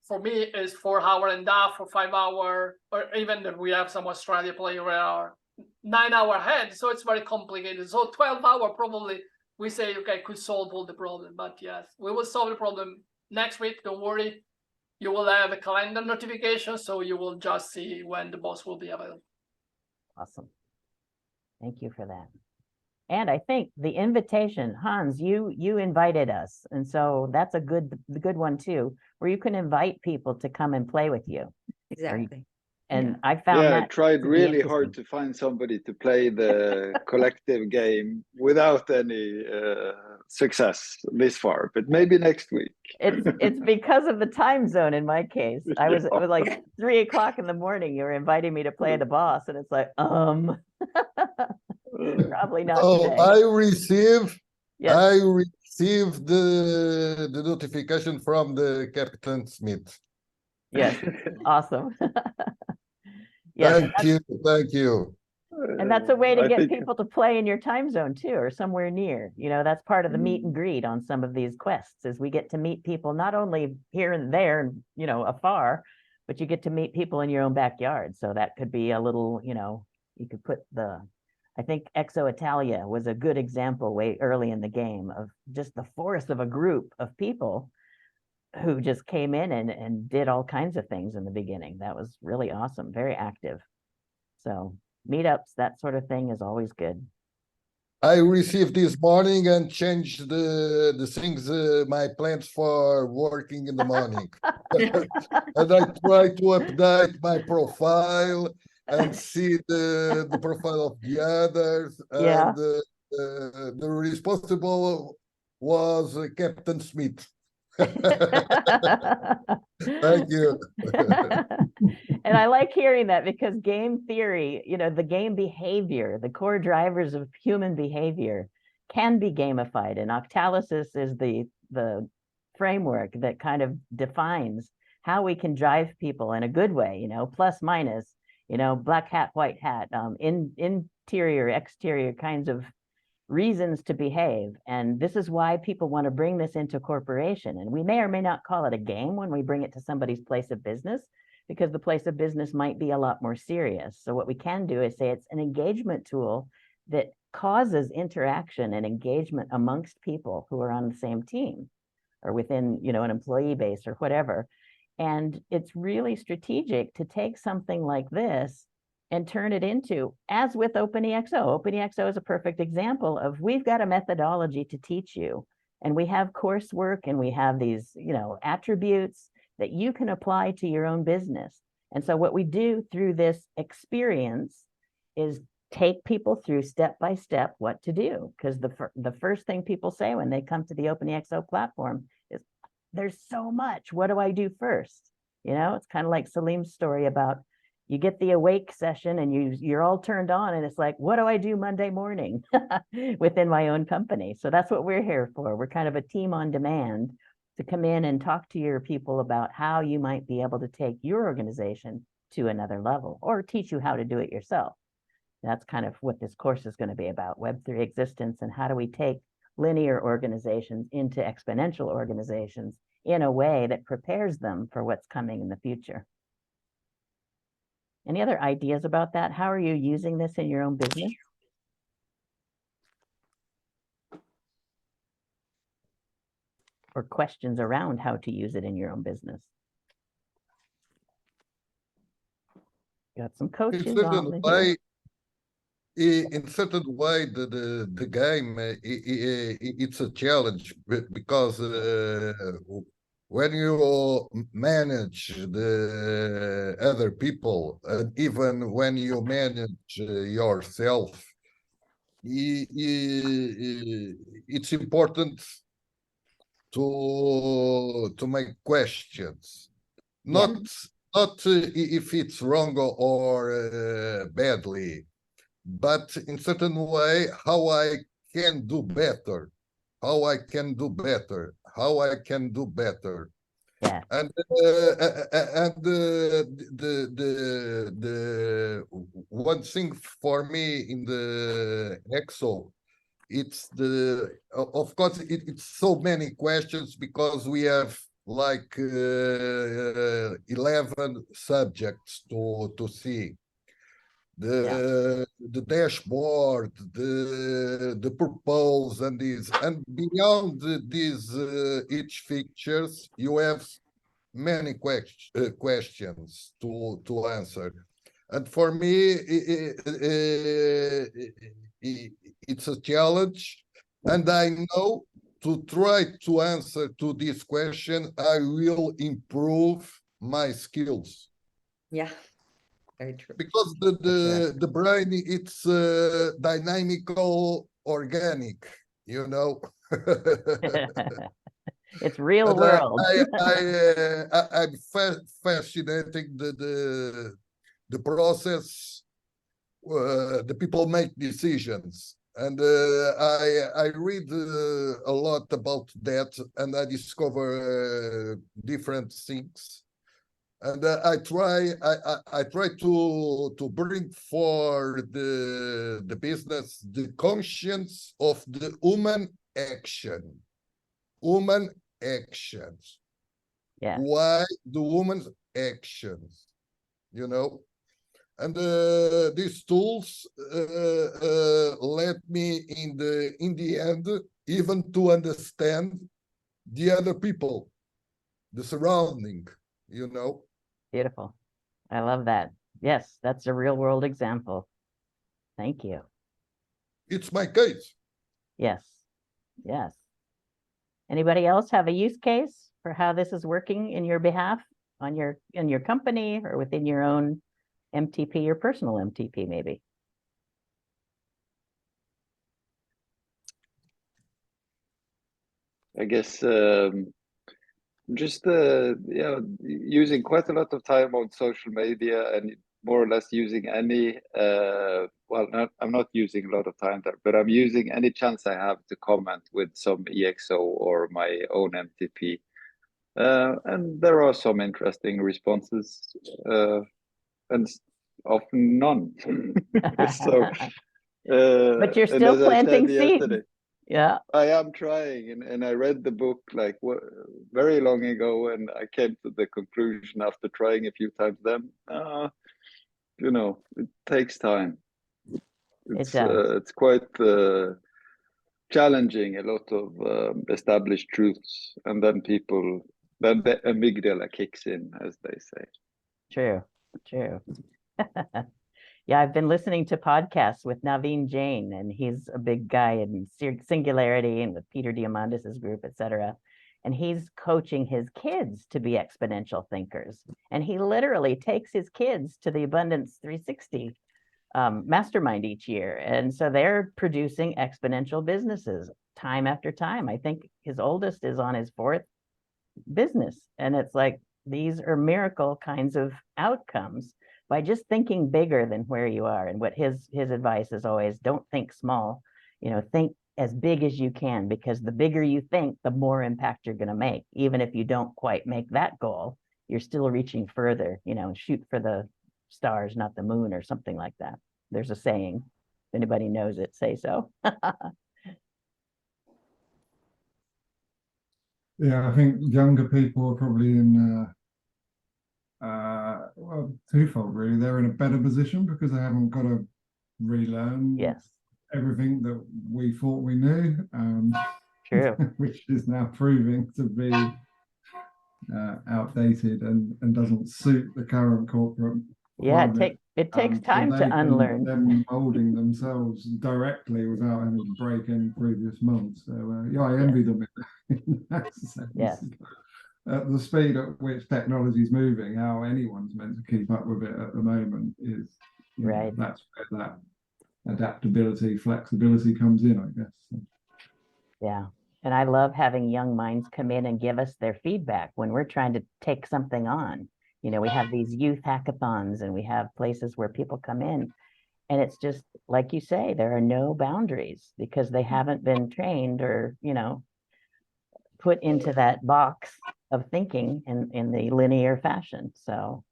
Speaker 4: for me is 4 hours and a half or 5 hours, or even that we have some Australia players who are 9 hours ahead. So it's very complicated. So 12 hours probably we say, okay, could solve all the problem. But yes, we will solve the problem next week. Don't worry. You will have a calendar notification, so you will just see when the boss will be available.
Speaker 1: Awesome. Thank you for that. And I think the invitation, Hans, you invited us. And so that's a good one too, where you can invite people to come and play with you.
Speaker 2: Exactly.
Speaker 1: And I found that
Speaker 9: I tried really hard to find somebody to play the collective game without any success this far, but maybe next week.
Speaker 1: It's because of the time zone in my case. It was like 3 o'clock in the morning. You were inviting me to play the boss, and it's like, probably not today.
Speaker 6: I received the notification from the Captain Smith.
Speaker 1: Yes, awesome. Yes,
Speaker 6: thank you.
Speaker 1: And that's a way to get people to play in your time zone too, or somewhere near. That's part of the meet and greet on some of these quests, is we get to meet people not only here and there and afar, but you get to meet people in your own backyard. So that could be a little, you could put I think ExO Italia was a good example way early in the game of just the force of a group of people who just came in and did all kinds of things in the beginning. That was really awesome, very active. So meetups, that sort of thing is always good.
Speaker 6: I received this morning and changed the things, my plans for working in the morning. And I try to update my profile and see the profile of the others.
Speaker 1: Yeah.
Speaker 6: And the responsible was Captain Smith. Thank you.
Speaker 1: And I like hearing that because game theory, the game behavior, the core drivers of human behavior can be gamified. And Octalysis is the framework that kind of defines how we can drive people in a good way, plus minus, black hat, white hat, interior, exterior kinds of reasons to behave. And this is why people want to bring this into corporation. And we may or may not call it a game when we bring it to somebody's place of business, because the place of business might be a lot more serious. So what we can do is say it's an engagement tool that causes interaction and engagement amongst people who are on the same team or within, an employee base or whatever. And it's really strategic to take something like this and turn it into, as with OpenExO. OpenExO is a perfect example of, we've got a methodology to teach you, and we have coursework, and we have these, attributes that you can apply to your own business. And so what we do through this experience is take people through step by step what to do. Because the first thing people say when they come to the OpenExO platform is, there's so much, what do I do first? It's kind of like Salim's story about, you get the awake session and you're all turned on, and it's like, what do I do Monday morning within my own company? So that's what we're here for. We're kind of a team on demand to come in and talk to your people about how you might be able to take your organization to another level, or teach you how to do it yourself. That's kind of what this course is going to be about, Web3 existence, and how do we take linear organizations into exponential organizations in a way that prepares them for what's coming in the future. Any other ideas about that? How are you using this in your own business? Or questions around how to use it in your own business? Got some coaches on here.
Speaker 6: In certain way, the game it's a challenge, because when you manage the other people, and even when you manage yourself, it's important to make questions, not if it's wrong or badly, but in certain way, how I can do better, how I can do better, how I can do better.
Speaker 1: Yeah.
Speaker 6: And the one thing for me in the ExO, it's of course it's so many questions, because we have like 11 subjects to see. The dashboard, the purpose, and these, and beyond these each features, you have many questions to answer. And for me, it's a challenge, and I know to try to answer to this question, I will improve my skills.
Speaker 2: Yeah. Very true.
Speaker 6: Because the brain, it's dynamical, organic,
Speaker 1: It's real world.
Speaker 6: I'm fascinating the process. The people make decisions, and I read a lot about that, and I discover different things. And I try to bring for the business the conscience of the human actions.
Speaker 1: Yeah.
Speaker 6: Why the woman's actions, and these tools let me in the end even to understand the other people, the surrounding,
Speaker 1: Beautiful. I love that. Yes, that's a real world example. Thank you.
Speaker 6: It's my case.
Speaker 1: Yes. Yes. Anybody else have a use case for how this is working in your behalf, in your company, or within your own MTP, your personal MTP, maybe.
Speaker 9: I guess just using quite a lot of time on social media and more or less using any I'm not using a lot of time there, but I'm using any chance I have to comment with some ExO or my own MTP. And there are some interesting responses, and often none. So,
Speaker 1: but you're
Speaker 9: and
Speaker 1: still
Speaker 9: as I
Speaker 1: planting
Speaker 9: said
Speaker 1: seeds.
Speaker 9: yesterday,
Speaker 1: Yeah.
Speaker 9: I am trying, and I read the book like very long ago, and I came to the conclusion after trying a few times. Then, you know, it takes time.
Speaker 1: It does.
Speaker 9: It's quite challenging, a lot of established truths, and then the amygdala kicks in, as they say.
Speaker 1: True. True. Yeah, I've been listening to podcasts with Naveen Jain, and he's a big guy in Singularity and with Peter Diamandis's group, etc. And he's coaching his kids to be exponential thinkers. And he literally takes his kids to the Abundance 360 mastermind each year. And so they're producing exponential businesses time after time. I think his oldest is on his 4th business. And it's like, these are miracle kinds of outcomes by just thinking bigger than where you are. And what his advice is always, don't think small, think as big as you can, because the bigger you think, the more impact you're going to make. Even if you don't quite make that goal, you're still reaching further, shoot for the stars, not the moon, or something like that. There's a saying, if anybody knows it, say so.
Speaker 8: Yeah, I think younger people are probably in twofold really. They're in a better position because they haven't got to relearn everything that we thought we knew.
Speaker 1: True.
Speaker 8: Which is now proving to be outdated and doesn't suit the current corporate climate.
Speaker 1: It takes time to unlearn.
Speaker 8: Them molding themselves directly without having to break any previous months. So I envy them in that sense.
Speaker 1: Yes.
Speaker 8: At the speed at which technology is moving, how anyone's meant to keep up with it at the moment is
Speaker 1: right.
Speaker 8: That's where that adaptability, flexibility comes in, I guess. So.
Speaker 1: Yeah. And I love having young minds come in and give us their feedback when we're trying to take something on. We have these youth hackathons and we have places where people come in, and it's just like you say, there are no boundaries because they haven't been trained or, put into that box of thinking in the linear fashion. So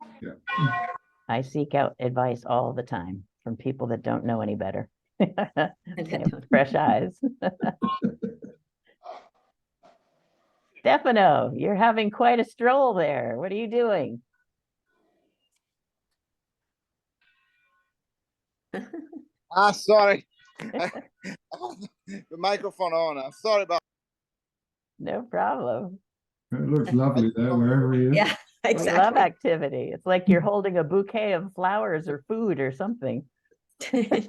Speaker 1: I seek out advice all the time from people that don't know any better. Fresh eyes. Stefano, you're having quite a stroll there. What are you doing?
Speaker 10: Sorry. The microphone on. I'm sorry about.
Speaker 1: No problem.
Speaker 8: It looks lovely there, wherever he is.
Speaker 2: Yeah, exactly.
Speaker 1: We love activity. It's like you're holding a bouquet of flowers or food or something.
Speaker 10: Yeah.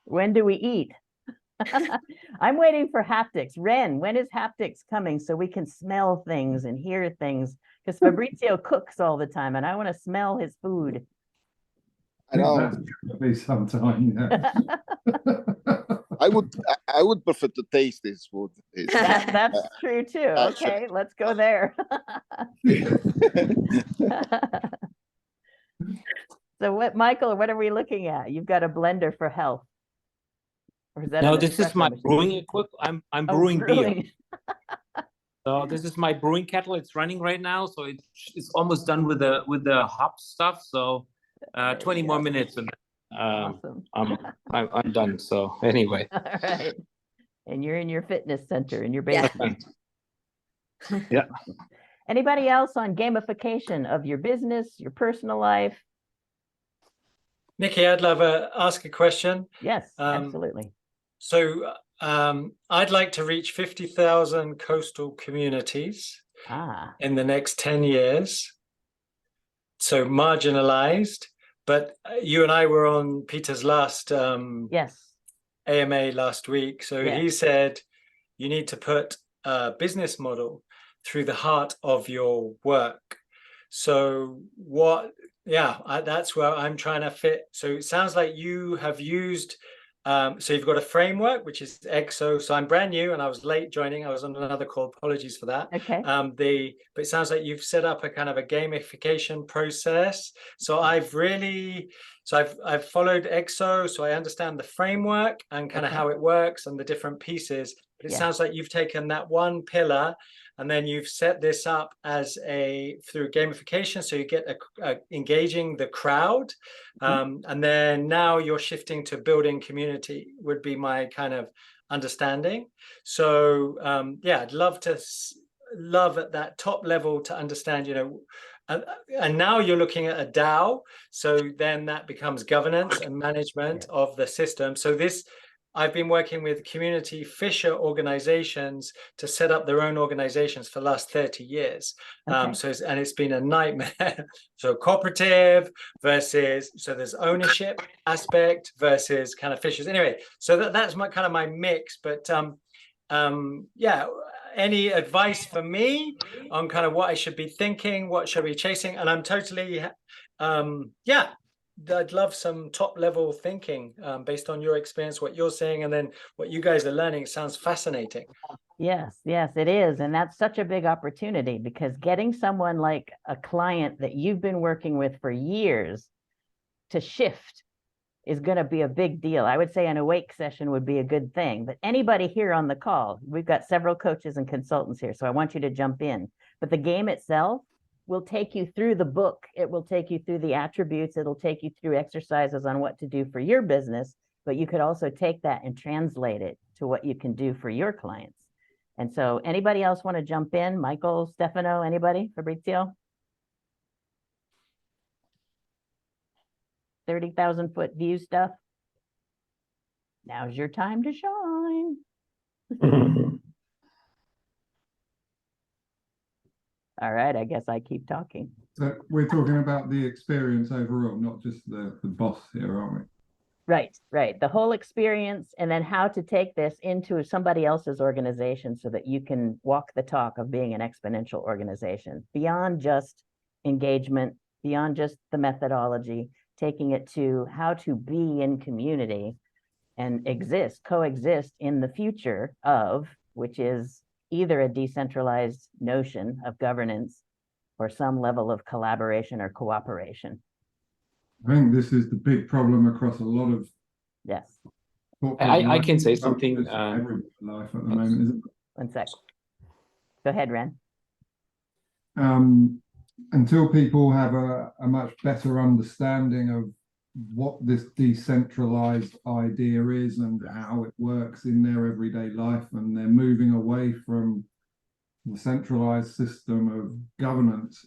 Speaker 1: When do we eat? I'm waiting for haptics. Ren, when is haptics coming so we can smell things and hear things? Because Fabrizio cooks all the time and I want to smell his food.
Speaker 10: I know.
Speaker 8: That's gonna be some time, yeah.
Speaker 10: I would prefer to taste this food.
Speaker 1: That's true too. Okay, let's go there. So Michael, what are we looking at? You've got a blender for health. Or is that
Speaker 3: No, this is my brewing equipment. I'm brewing beer. So this is my brewing kettle. It's running right now, so it's almost done with the hop stuff. So 20 more minutes and
Speaker 1: awesome.
Speaker 3: I'm done. So anyway.
Speaker 1: All right. And you're in your fitness center in your basement.
Speaker 3: Yeah.
Speaker 1: Anybody else on gamification of your business, your personal life?
Speaker 11: Nikki, I'd love to ask a question.
Speaker 1: Yes, absolutely.
Speaker 11: So I'd like to reach 50,000 coastal communities in the next 10 years. So marginalized, but you and I were on Peter's last AMA last week. So he said you need to put a business model through the heart of your work. So that's where I'm trying to fit. So it sounds like you have used, so you've got a framework, which is ExO. So I'm brand new and I was late joining. I was on another call. Apologies for that.
Speaker 1: Okay.
Speaker 11: But it sounds like you've set up a kind of a gamification process. So I've followed ExO, so I understand the framework and kind of how it works and the different pieces. But it sounds like you've taken that one pillar and then you've set this up as through gamification, so you get engaging the crowd, and then now you're shifting to building community, would be my kind of understanding. So I'd love at that top level to understand, and now you're looking at a DAO, so then that becomes governance and management of the system. So I've been working with community Fisher organizations to set up their own organizations for the last 30 years. And it's been a nightmare. So cooperative versus, so there's ownership aspect versus kind of Fishers. Anyway, so that's my kind of my mix. But any advice for me on kind of what I should be thinking, what should I be chasing? And I'm totally, I'd love some top level thinking based on your experience, what you're seeing, and then what you guys are learning. It sounds fascinating.
Speaker 1: Yes, it is. And that's such a big opportunity, because getting someone like a client that you've been working with for years to shift is going to be a big deal. I would say an awake session would be a good thing, but anybody here on the call, we've got several coaches and consultants here, so I want you to jump in. But the game itself will take you through the book. It will take you through the attributes. It'll take you through exercises on what to do for your business, but you could also take that and translate it to what you can do for your clients. And so anybody else want to jump in? Michael, Stefano, anybody? Fabrizio? 30,000-foot view stuff. Now's your time to shine. All right, I guess I keep talking.
Speaker 8: So we're talking about the experience overall, not just the boss here, aren't we?
Speaker 1: Right. The whole experience, and then how to take this into somebody else's organization so that you can walk the talk of being an exponential organization, beyond just engagement, beyond just the methodology, taking it to how to be in community and coexist in the future of, which is either a decentralized notion of governance or some level of collaboration or cooperation.
Speaker 8: I think this is the big problem across a lot of.
Speaker 1: Yes.
Speaker 3: I can say something.
Speaker 8: Every life at the moment, isn't it?
Speaker 1: One sec. Go ahead, Ren.
Speaker 8: Until people have a much better understanding of what this decentralized idea is and how it works in their everyday life, and they're moving away from the centralized system of governance,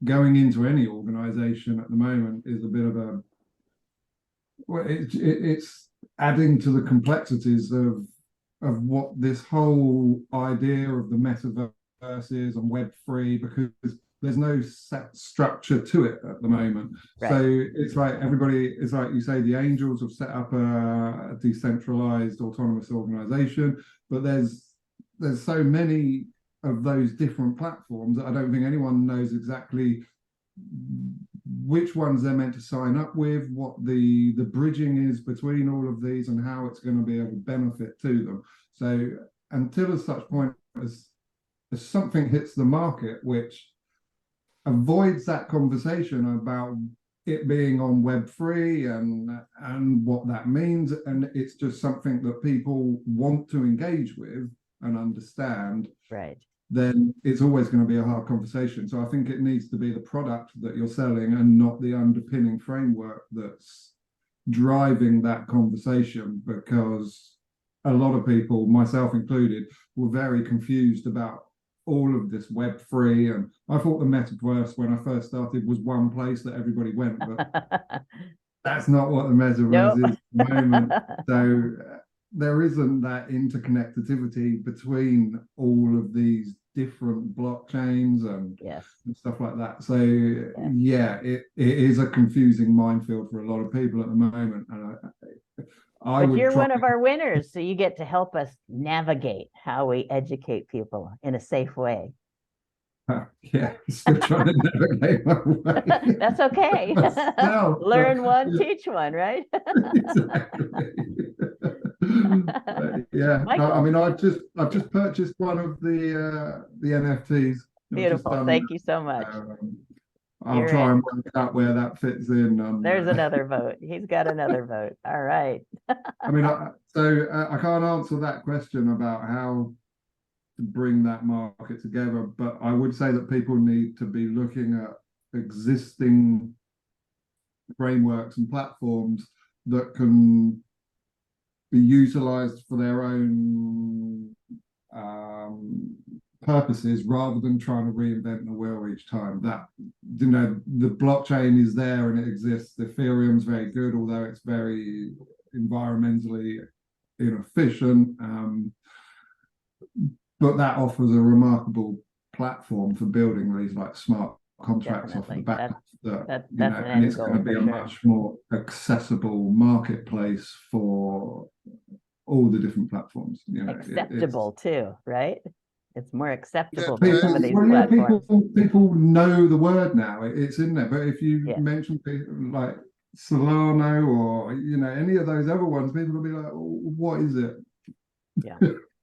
Speaker 8: going into any organization at the moment is a bit of a, well, it's adding to the complexities of what this whole idea of the metaverse is and Web3, because there's no set structure to it at the moment. Right. So it's like it's like you say, the Angels have set up a decentralized autonomous organization, but there's so many of those different platforms that I don't think anyone knows exactly which ones they're meant to sign up with, what the bridging is between all of these, and how it's going to be of a benefit to them. So until at such point as something hits the market which avoids that conversation about it being on Web3 and what that means, and it's just something that people want to engage with and understand,
Speaker 1: right,
Speaker 8: then it's always going to be a hard conversation. So I think it needs to be the product that you're selling and not the underpinning framework that's driving that conversation, because a lot of people, myself included, were very confused about all of this Web3, and I thought the metaverse when I first started was one place that everybody went, but that's not what the metaverse is at the moment. So there isn't that interconnectivity between all of these different blockchains and stuff like that. So it is a confusing minefield for a lot of people at the moment. And
Speaker 1: but you're one of our winners, so you get to help us navigate how we educate people in a safe way.
Speaker 8: Yeah, still trying to navigate my way.
Speaker 1: That's okay.
Speaker 8: No,
Speaker 1: Learn one,
Speaker 8: yeah.
Speaker 1: teach one, right?
Speaker 8: Exactly. Yeah, no, I
Speaker 1: Michael.
Speaker 8: mean, I've just purchased one of the NFTs.
Speaker 1: Beautiful. Thank you so much.
Speaker 8: I'll
Speaker 1: You're
Speaker 8: try
Speaker 1: in.
Speaker 8: and work out where that fits in.
Speaker 1: There's another vote. He's got another vote. All right.
Speaker 8: I mean, I can't answer that question about how to bring that market together, but I would say that people need to be looking at existing frameworks and platforms that can be utilized for their own purposes rather than trying to reinvent the wheel each time. That, you know, the blockchain is there and it exists. Ethereum's very good, although it's very environmentally inefficient. But that offers a remarkable platform for building these like smart contracts off the back. And it's going to be a much more accessible marketplace for all the different platforms. You know,
Speaker 1: acceptable too, right? It's more acceptable
Speaker 8: for
Speaker 1: some of these platforms.
Speaker 8: People know the word now; it's in there. But if you mention people like Solana or any of those other ones, people will be like, "What is it?"
Speaker 1: Yeah.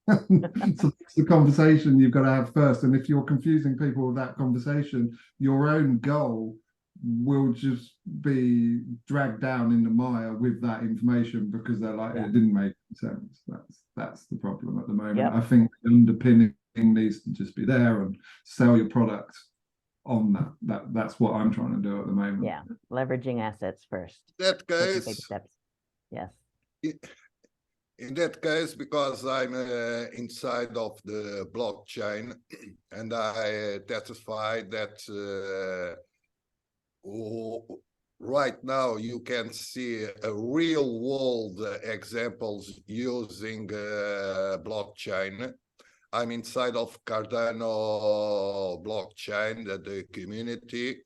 Speaker 8: So that's the conversation you've got to have first. And if you're confusing people with that conversation, your own goal will just be dragged down in the mire with that information because they're like, it didn't make sense. That's the problem at the moment. I think the underpinning needs to just be there and sell your product on that's what I'm trying to do at the moment.
Speaker 1: Yeah, leveraging assets first.
Speaker 6: That case,
Speaker 1: big steps. Yes.
Speaker 6: In that case, because I'm inside of the blockchain, and I testify that right now you can see a real world examples using blockchain. I'm inside of Cardano blockchain, the community.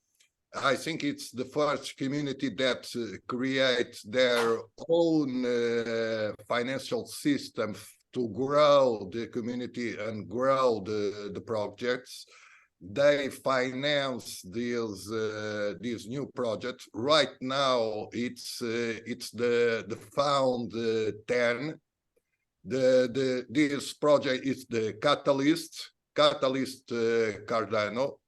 Speaker 6: I think it's the first community that creates their own financial system to grow the community and grow the projects. They finance these new projects. Right now, it's the Found 10. This project is the Catalyst Cardano.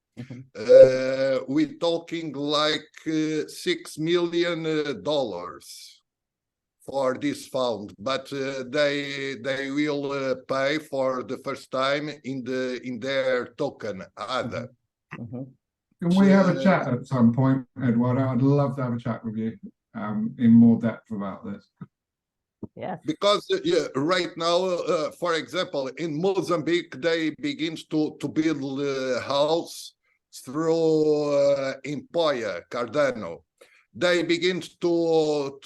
Speaker 6: We're talking like $6 million for this fund, but they will pay for the first time in their token ADA.
Speaker 8: Can we have a chat at some point, Eduardo? I'd love to have a chat with you in more depth about this.
Speaker 1: Yeah.
Speaker 6: Because right now, for example, in Mozambique, they begin to build a house through Empoia, Cardano. They begin to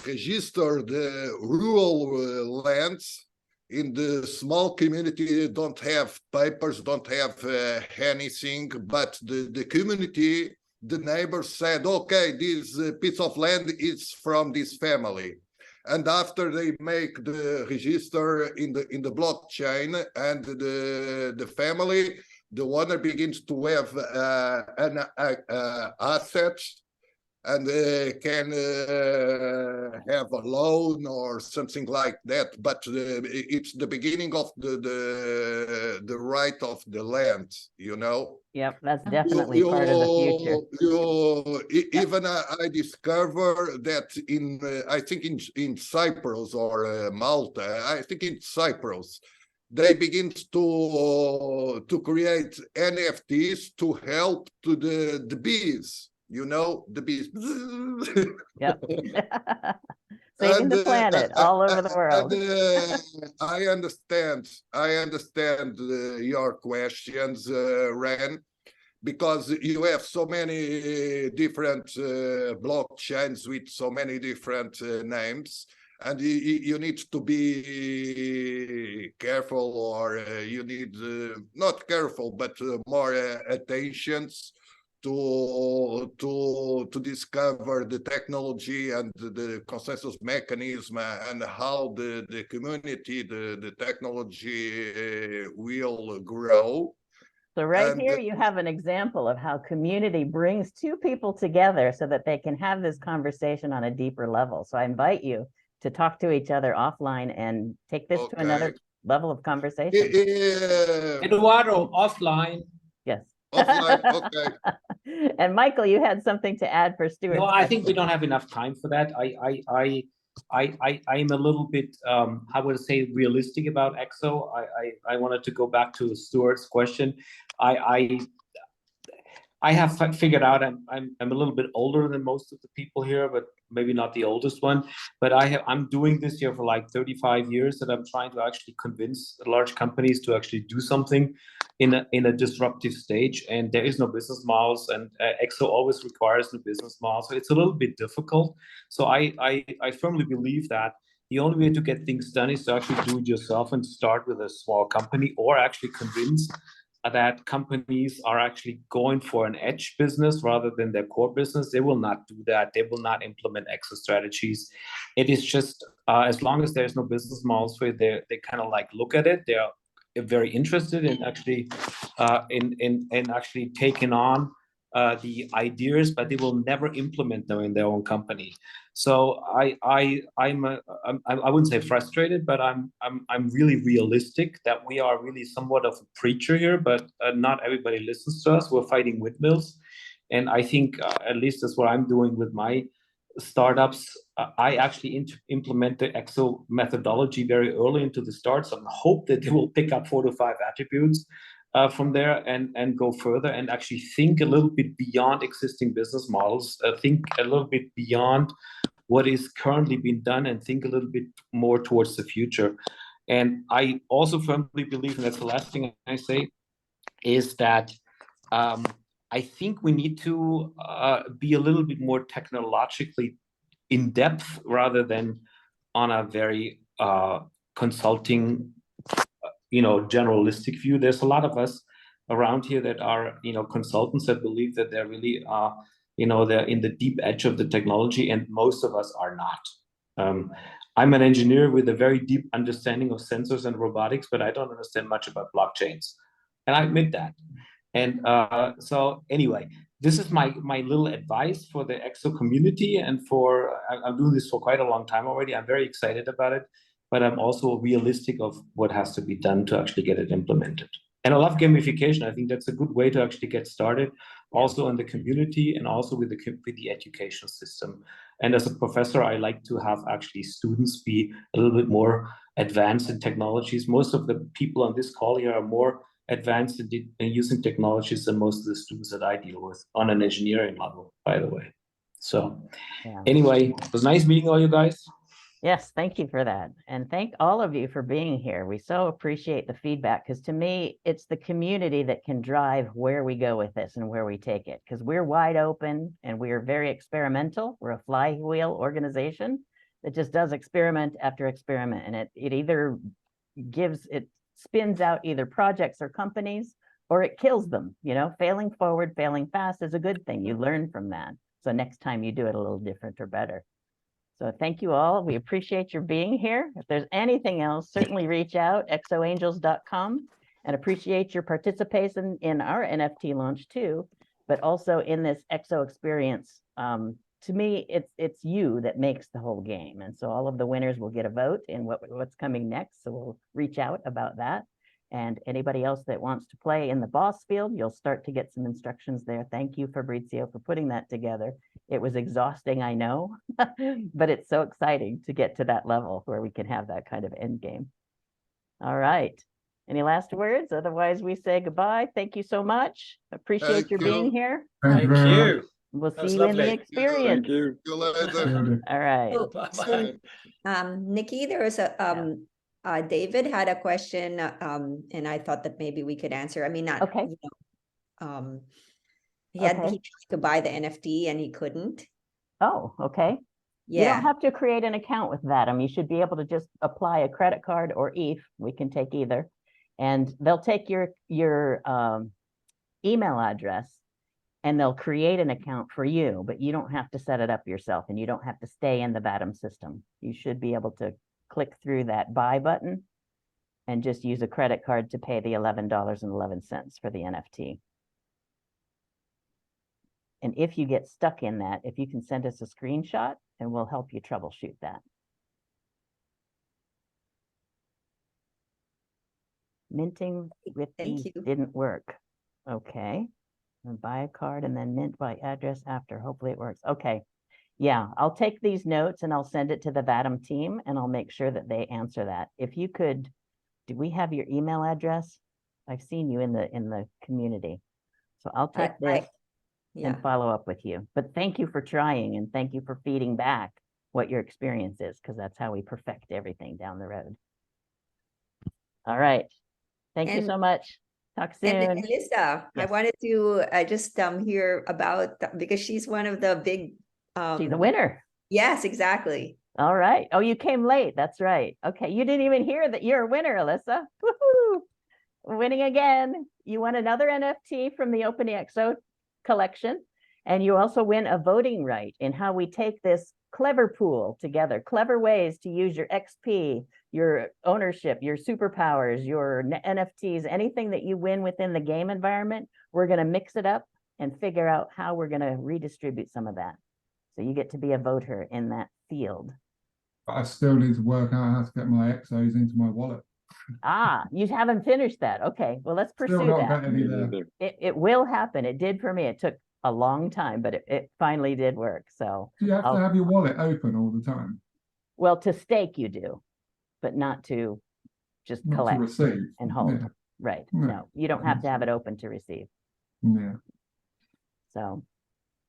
Speaker 6: register the rural lands in the small community, don't have papers, don't have anything, but the community, the neighbors said, okay, this piece of land is from this family. And after they make the register in the blockchain and the family, the owner begins to have an asset and can have a loan or something like that. But it's the beginning of the right of the land,
Speaker 1: Yep, that's definitely part of the future.
Speaker 6: Even I discover that I think in Cyprus or Malta, I think in Cyprus, they begin to create NFTs to help to the bees. The bees.
Speaker 1: Yep. Saving the planet all over the world.
Speaker 6: I understand your questions, Ren, because you have so many different blockchains with so many different names, and you need to be careful, or you need not careful, but more attention to discover the technology and the consensus mechanism and how the community, the technology will grow.
Speaker 1: So right
Speaker 6: And-
Speaker 1: here, you have an example of how community brings two people together so that they can have this conversation on a deeper level. So I invite you to talk to each other offline and take this to another level of conversation.
Speaker 6: Yeah.
Speaker 3: Eduardo, offline.
Speaker 1: Yes.
Speaker 6: Offline, okay.
Speaker 1: And Michael, you had something to add for Stuart's
Speaker 3: No, I think we
Speaker 1: question.
Speaker 3: don't have enough time for that. I'm a little bit, I would say, realistic about ExO. I wanted to go back to Stuart's question. I have figured out I'm a little bit older than most of the people here, but maybe not the oldest one. But I'm doing this here for like 35 years, that I'm trying to actually convince large companies to actually do something in a disruptive stage. And there is no business models, and ExO always requires the business model, so it's a little bit difficult. So I firmly believe that the only way to get things done is to actually do it yourself and start with a small company, or actually convince that companies are actually going for an edge business rather than their core business. They will not do that. They will not implement ExO strategies. It is just, as long as there's no business models for it, they kind of like look at it. They're very interested in actually in actually taking on the ideas, but they will never implement them in their own company. So I wouldn't say frustrated, but I'm really realistic that we are really somewhat of a preacher here, but not everybody listens to us. We're fighting windmills, and I think at least that's what I'm doing with my startups. I actually implement the ExO methodology very early into the start, so I hope that they will pick up 4 to 5 attributes from there and go further and actually think a little bit beyond existing business models, think a little bit beyond what is currently being done, and think a little bit more towards the future. And I also firmly believe, and that's the last thing I say, is that I think we need to be a little bit more technologically in depth rather than on a very consulting, generalistic view. There's a lot of us around here that are, consultants that believe that they're really, they're in the deep edge of the technology, and most of us are not. I'm an engineer with a very deep understanding of sensors and robotics, but I don't understand much about blockchains, and I admit that. And so anyway, this is my little advice for the ExO community, and I'm doing this for quite a long time already. I'm very excited about it, but I'm also realistic of what has to be done to actually get it implemented. And I love gamification. I think that's a good way to actually get started, also in the community and also with the education system. And as a professor, I like to have actually students be a little bit more advanced in technologies. Most of the people on this call here are more advanced in using technologies than most of the students that I deal with on an engineering level, by the way. So anyway, it was nice meeting all you guys.
Speaker 1: Yes, thank you for that. And thank all of you for being here. We so appreciate the feedback, because to me, it's the community that can drive where we go with this and where we take it, because we're wide open and we're very experimental. We're a flywheel organization that just does experiment after experiment. And it either spins out either projects or companies, or it kills them. Failing forward, failing fast is a good thing. You learn from that. So next time you do it a little different or better. So thank you all. We appreciate your being here. If there's anything else, certainly reach out, exoangels.com, and appreciate your participation in our NFT launch too, but also in this ExO experience. To me, it's you that makes the whole game. And so all of the winners will get a vote in what's coming next. So we'll reach out about that. And anybody else that wants to play in the boss field, you'll start to get some instructions there. Thank you, Fabrizio, for putting that together. It was exhausting, I know, but it's so exciting to get to that level where we can have that kind of end game. All right. Any last words? Otherwise, we say goodbye. Thank you so much. Appreciate your being here.
Speaker 11: Thank you.
Speaker 1: We'll see you in the experience.
Speaker 9: Thank you.
Speaker 6: See you later.
Speaker 1: All right.
Speaker 2: Nikki, there was David had a question, and I thought that maybe we could answer. I mean, not
Speaker 1: okay.
Speaker 2: He tried to buy the NFT and he couldn't.
Speaker 1: Oh, okay. Yeah. You don't have to create an account with Vadim. You should be able to just apply a credit card or ETH. We can take either, and they'll take your email address and they'll create an account for you, but you don't have to set it up yourself, and you don't have to stay in the Vadim system. You should be able to click through that buy button and just use a credit card to pay the $11.11 for the NFT. And if you get stuck in that, if you can send us a screenshot, and we'll help you troubleshoot that. Minting with
Speaker 2: Thank
Speaker 1: E
Speaker 2: you.
Speaker 1: didn't work. Okay. And buy a card and then mint by address after. Hopefully it works. Okay. Yeah, I'll take these notes and I'll send it to the VATM team and I'll make sure that they answer that. If you could, do we have your email address? I've seen you in the community. So I'll take this and follow up with you. But thank you for trying and thank you for feeding back what your experience is, because that's how we perfect everything down the road. All right. Thank you so much. Talk soon.
Speaker 2: And Lisa, I wanted to just hear about, because she's one of the big
Speaker 1: she's a winner.
Speaker 2: Yes, exactly.
Speaker 1: All right. Oh, you came late. That's right. Okay. You didn't even hear that you're a winner, Alyssa. Woohoo! Winning again. You won another NFT from the OpenExO collection. And you also win a voting right in how we take this clever pool together, clever ways to use your XP, your ownership, your superpowers, your NFTs, anything that you win within the game environment. We're going to mix it up and figure out how we're going to redistribute some of that. So you get to be a voter in that field.
Speaker 8: I still need to work out how to get my ExOs into my wallet.
Speaker 1: Ah, you haven't finished that. Okay, well, let's pursue
Speaker 8: Still not
Speaker 1: that.
Speaker 8: got any there.
Speaker 1: It will happen. It did for me. It took a long time, but it finally did work. So
Speaker 8: Do you have to have your wallet open all the time?
Speaker 1: Well, to stake you do, but not to just
Speaker 8: Not
Speaker 1: collect
Speaker 8: to receive
Speaker 1: and hold.
Speaker 8: Yeah.
Speaker 1: Right.
Speaker 8: Yeah.
Speaker 1: No, you don't have to have it open to receive.
Speaker 8: Yeah.
Speaker 1: So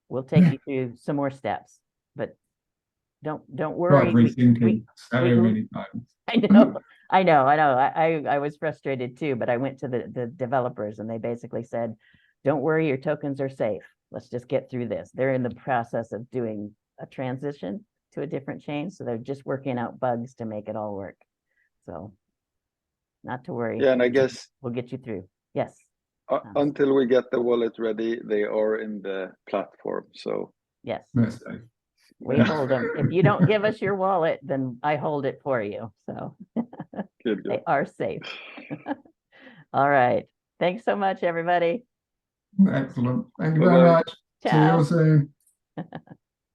Speaker 1: we'll take you through some more steps, but don't worry.
Speaker 8: Tried rethinking so many times.
Speaker 1: I know. I was frustrated too, but I went to the developers and they basically said, don't worry, your tokens are safe. Let's just get through this. They're in the process of doing a transition to a different chain. So they're just working out bugs to make it all work. So not to worry.
Speaker 9: Yeah, and I guess
Speaker 1: we'll get you through. Yes.
Speaker 9: Until we get the wallet ready, they are in the platform. So
Speaker 1: yes. We
Speaker 9: Yeah.
Speaker 1: hold them. If you don't give us your wallet, then I hold it for you. So
Speaker 9: Good.
Speaker 1: They are safe. All right. Thanks so much, everybody.
Speaker 8: Excellent. Thank you very much.
Speaker 1: Ciao.
Speaker 8: See you soon.